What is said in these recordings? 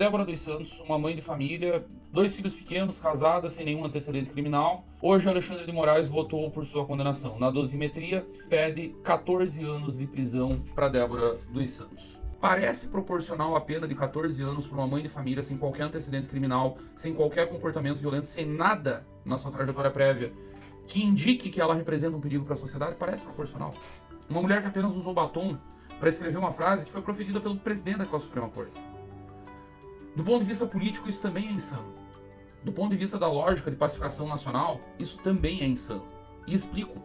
Débora dos Santos, uma mãe de família, dois filhos pequenos, casada, sem nenhum antecedente criminal. Hoje, Alexandre de Moraes votou por sua condenação. Na dosimetria, pede 14 anos de prisão para Débora dos Santos. Parece proporcional a pena de 14 anos para uma mãe de família sem qualquer antecedente criminal, sem qualquer comportamento violento, sem nada na sua trajetória prévia que indique que ela representa um perigo para a sociedade. Parece proporcional. Uma mulher que apenas usou batom para escrever uma frase que foi proferida pelo presidente daquela Suprema Corte. Do ponto de vista político, isso também é insano. Do ponto de vista da lógica de pacificação nacional, isso também é insano. E explico.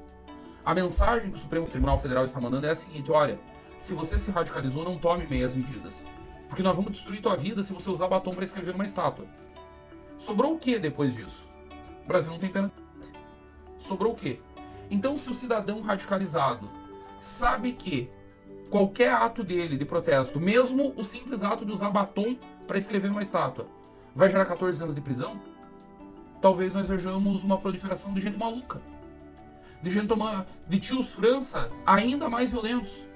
A mensagem que o Supremo Tribunal Federal está mandando é a seguinte: olha, se você se radicalizou, não tome meias medidas. Porque nós vamos destruir tua vida se você usar batom para escrever uma estátua. Sobrou o que depois disso? O Brasil não tem pena. Sobrou o quê? Então, se o cidadão radicalizado sabe que qualquer ato dele de protesto, mesmo o simples ato de usar batom para escrever uma estátua, vai gerar 14 anos de prisão, talvez nós vejamos uma proliferação de gente maluca, de tios França ainda mais violentos,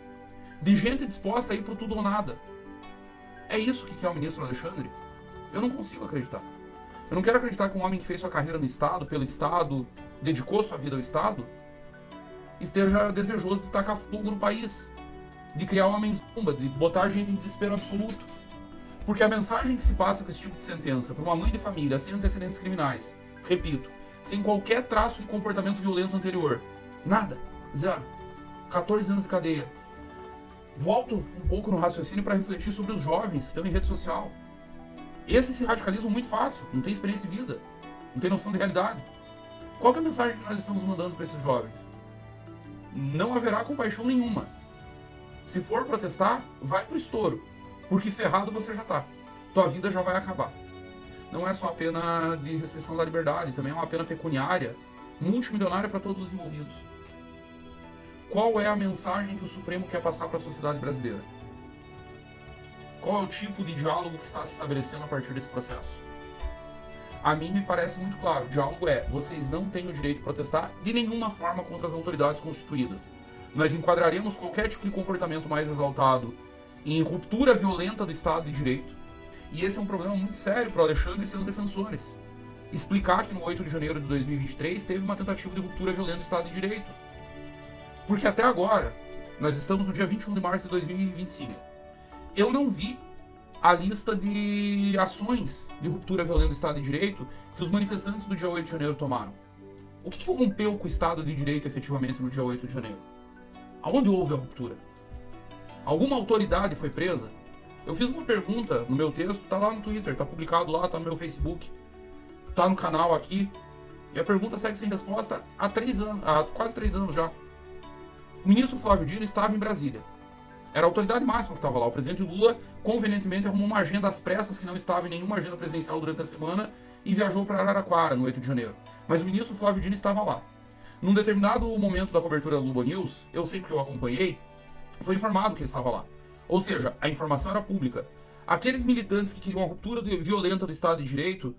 de gente disposta a ir pro tudo ou nada. É isso que quer o ministro Alexandre? Eu não consigo acreditar. Eu não quero acreditar que um homem que fez sua carreira no Estado, pelo Estado, dedicou sua vida ao Estado, esteja desejoso de tacar fogo no país, de criar homens-bomba, de botar gente em desespero absoluto. Porque a mensagem que se passa com esse tipo de sentença para uma mãe de família sem antecedentes criminais, repito, sem qualquer traço de comportamento violento anterior, nada, zero, 14 anos de cadeia. Volto um pouco no raciocínio para refletir sobre os jovens que estão em rede social. Esses se radicalizam muito fácil, não tem experiência de vida, não tem noção de realidade. Qual que é a mensagem que nós estamos mandando para esses jovens? Não haverá compaixão nenhuma. Se for protestar, vai pro estouro, porque ferrado você já tá. Tua vida já vai acabar. Não é só a pena de restrição da liberdade, também é uma pena pecuniária, multimilionária para todos os envolvidos. Qual é a mensagem que o Supremo quer passar para a sociedade brasileira? Qual é o tipo de diálogo que está se estabelecendo a partir desse processo? A mim me parece muito claro. O diálogo é: vocês não têm o direito de protestar de nenhuma forma contra as autoridades constituídas. Nós enquadraremos qualquer tipo de comportamento mais exaltado em ruptura violenta do Estado de Direito. E esse é um problema muito sério para o Alexandre e seus defensores. Explicar que no 8 de janeiro de 2023 teve uma tentativa de ruptura violenta do Estado de Direito. Porque até agora, nós estamos no dia 21 de março de 2025, eu não vi a lista de ações de ruptura violenta do Estado de Direito que os manifestantes do dia 8 de janeiro tomaram. O que rompeu com o Estado de Direito efetivamente no dia 8 de janeiro? Aonde houve a ruptura? Alguma autoridade foi presa? Eu fiz uma pergunta no meu texto, tá lá no Twitter, tá publicado lá, tá no meu Facebook, tá no canal aqui, e a pergunta segue sem resposta há quase 3 anos já. O ministro Flávio Dino estava em Brasília. Era a autoridade máxima que estava lá. O presidente Lula, convenientemente, arrumou uma agenda às pressas que não estava em nenhuma agenda presidencial durante a semana e viajou para Araraquara, no 8 de janeiro. Mas o ministro Flávio Dino estava lá. Num determinado momento da cobertura da Globo News, eu sei porque eu acompanhei, foi informado que ele estava lá. Ou seja, a informação era pública. Aqueles militantes que queriam a ruptura violenta do Estado de Direito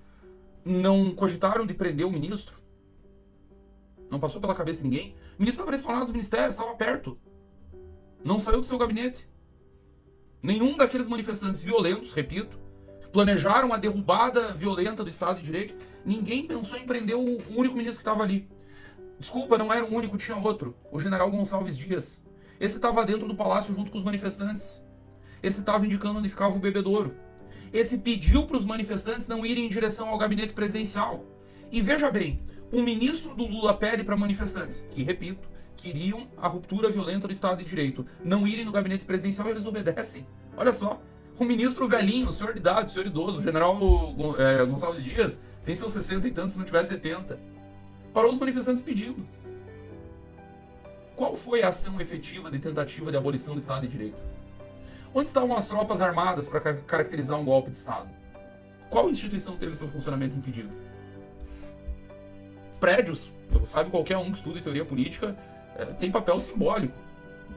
não cogitaram de prender o ministro? Não passou pela cabeça de ninguém? O ministro estava na esplanada dos ministérios, estava perto. Não saiu do seu gabinete. Nenhum daqueles manifestantes violentos, repito, que planejaram a derrubada violenta do Estado de Direito, ninguém pensou em prender o único ministro que estava ali. Desculpa, não era o único, tinha outro. O general Gonçalves Dias. Esse estava dentro do palácio junto com os manifestantes. Esse estava indicando onde ficava o bebedouro. Esse pediu para os manifestantes não irem em direção ao gabinete presidencial. E veja bem, o ministro do Lula pede para manifestantes, que, repito, queriam a ruptura violenta do Estado de Direito, não irem no gabinete presidencial e eles obedecem. Olha só, o ministro velhinho, o senhor de idade, o senhor idoso, o general Gonçalves Dias, tem seus 60 e tantos, se não tiver 70. Parou os manifestantes pedindo. Qual foi a ação efetiva de tentativa de abolição do Estado de Direito? Onde estavam as tropas armadas para caracterizar um golpe de Estado? Qual instituição teve seu funcionamento impedido? Prédios, sabe qualquer um que estuda teoria política, tem papel simbólico.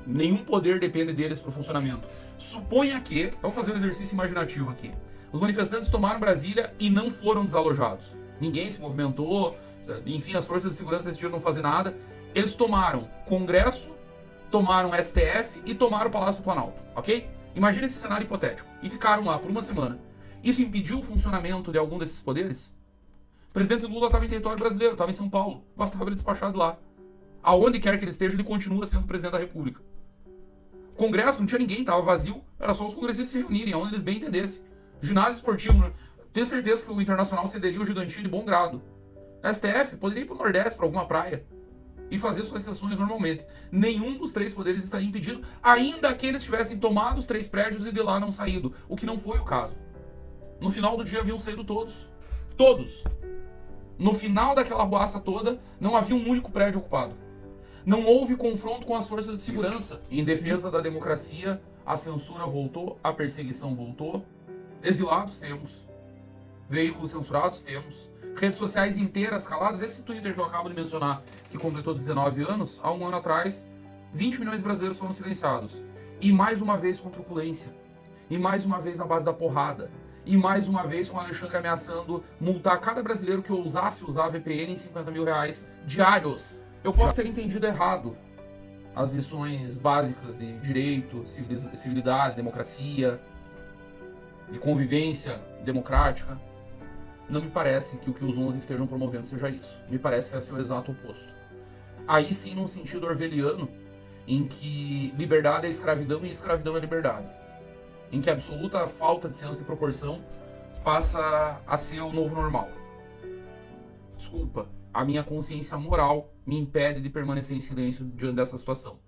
Nenhum poder depende deles para o funcionamento. Suponha que, vamos fazer um exercício imaginativo aqui, os manifestantes tomaram Brasília e não foram desalojados. Ninguém se movimentou, enfim, as forças de segurança decidiram não fazer nada. Eles tomaram Congresso, tomaram STF e tomaram o Palácio do Planalto, ok? Imagina esse cenário hipotético. E ficaram lá por uma semana. Isso impediu o funcionamento de algum desses poderes? O presidente Lula estava em território brasileiro, estava em São Paulo. Bastava ele despachar de lá. Aonde quer que ele esteja, ele continua sendo presidente da República. O Congresso não tinha ninguém, estava vazio. Era só os congressistas se reunirem, aonde eles bem entendessem. Ginásio esportivo, tenho certeza que o Internacional cederia o Gigantinho de bom grado. A STF poderia ir para o Nordeste, para alguma praia, e fazer suas sessões normalmente. Nenhum dos três poderes estaria impedido, ainda que eles tivessem tomado os 3 prédios e de lá não saído, o que não foi o caso. No final do dia haviam saído todos. Todos. No final daquela arruaça toda, não havia um único prédio ocupado. Não houve confronto com as forças de segurança. Em defesa da democracia, a censura voltou, a perseguição voltou. Exilados temos. Veículos censurados temos. Redes sociais inteiras caladas. Esse Twitter que eu acabo de mencionar, que completou 19 anos, há um ano atrás, 20 milhões de brasileiros foram silenciados. E mais uma vez com truculência. E mais uma vez na base da porrada. E mais uma vez com o Alexandre ameaçando multar cada brasileiro que ousasse usar VPN em 50 mil reais diários. Eu posso ter entendido errado as lições básicas de direito, civilidade, democracia, de convivência democrática. Não me parece que o que os 11 estejam promovendo seja isso. Me parece que vai ser o exato oposto. Aí sim, num sentido orwelliano, em que liberdade é escravidão e escravidão é liberdade. Em que a absoluta falta de senso de proporção passa a ser o novo normal. Desculpa, a minha consciência moral me impede de permanecer em silêncio diante dessa situação.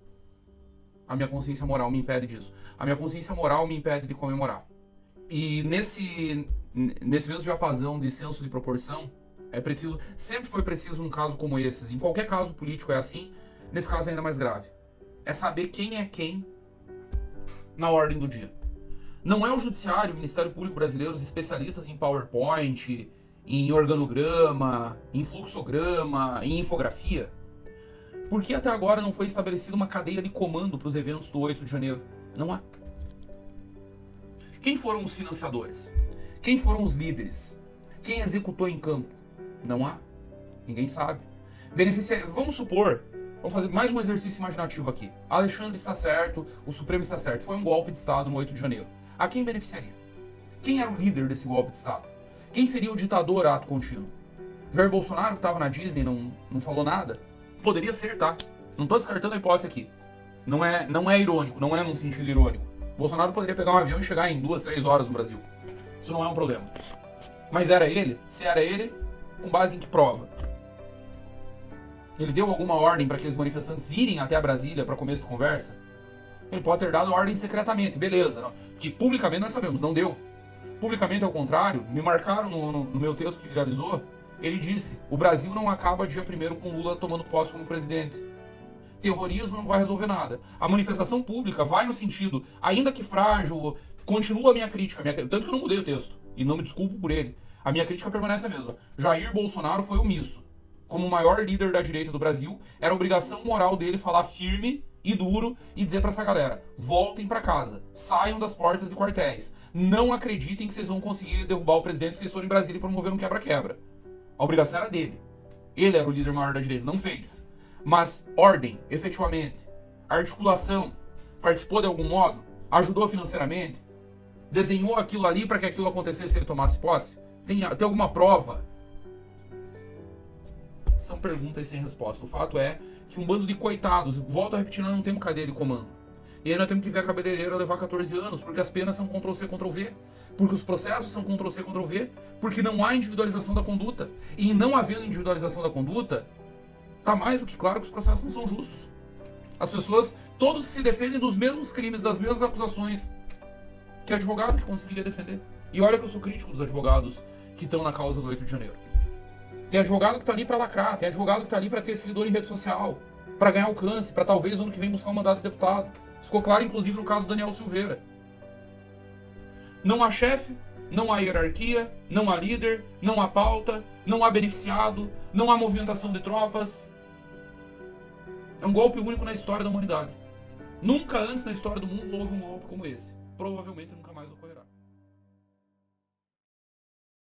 A minha consciência moral me impede disso. A minha consciência moral me impede de comemorar. E nesse mesmo diapasão de senso de proporção, é preciso, sempre foi preciso num caso como esse, em qualquer caso político é assim, nesse caso é ainda mais grave. É saber quem é quem na ordem do dia. Não é o Judiciário, o Ministério Público Brasileiro, os especialistas em PowerPoint, em organograma, em fluxograma, em infografia. Por que até agora não foi estabelecida uma cadeia de comando para os eventos do 8 de janeiro? Não há. Quem foram os financiadores? Quem foram os líderes? Quem executou em campo? Não há. Ninguém sabe. Vamos supor, vamos fazer mais um exercício imaginativo aqui. Alexandre está certo, o Supremo está certo. Foi um golpe de Estado no 8 de janeiro. A quem beneficiaria? Quem era o líder desse golpe de Estado? Quem seria o ditador a ato contínuo? Jair Bolsonaro, que estava na Disney, não falou nada? Poderia ser, tá? Não estou descartando a hipótese aqui. Não é irônico, não é num sentido irônico. Bolsonaro poderia pegar um avião e chegar em 2, 3 horas no Brasil. Isso não é um problema. Mas era ele? Se era ele, com base em que prova? Ele deu alguma ordem para aqueles manifestantes irem até a Brasília para começo da conversa? Ele pode ter dado ordem secretamente, beleza. Não? Que publicamente nós sabemos, não deu. Publicamente, ao contrário, me marcaram no meu texto que viralizou, ele disse: o Brasil não acaba dia 1º com Lula tomando posse como presidente. Terrorismo não vai resolver nada. A manifestação pública vai no sentido, ainda que frágil, continua a minha crítica, tanto que eu não mudei o texto, e não me desculpo por ele. A minha crítica permanece a mesma. Jair Bolsonaro foi omisso. Como o maior líder da direita do Brasil, era obrigação moral dele falar firme e duro e dizer pra essa galera: voltem pra casa, saiam das portas de quartéis, não acreditem que vocês vão conseguir derrubar o presidente se vocês forem em Brasília e promover um quebra-quebra. A obrigação era dele. Ele era o líder maior da direita, não fez. Mas ordem, efetivamente, articulação, participou de algum modo, ajudou financeiramente, desenhou aquilo ali para que aquilo acontecesse se ele tomasse posse? Tem alguma prova? São perguntas sem resposta. O fato é que um bando de coitados, volto a repetir, nós não temos cadeia de comando. E aí nós temos que ver a cabeleireira levar 14 anos, porque as penas são Ctrl-C, Ctrl-V, porque os processos são Ctrl-C, Ctrl-V, porque não há individualização da conduta. E não havendo individualização da conduta, tá mais do que claro que os processos não são justos. As pessoas, todos se defendem dos mesmos crimes, das mesmas acusações que advogado que conseguiria defender. E olha que eu sou crítico dos advogados que estão na causa do 8 de janeiro. Tem advogado que tá ali para lacrar, tem advogado que tá ali para ter seguidor em rede social, para ganhar alcance, para talvez no ano que vem buscar um mandato de deputado. Isso ficou claro, inclusive, no caso do Daniel Silveira. Não há chefe, não há hierarquia, não há líder, não há pauta, não há beneficiado, não há movimentação de tropas. É um golpe único na história da humanidade. Nunca antes na história do mundo houve um golpe como esse. Provavelmente nunca mais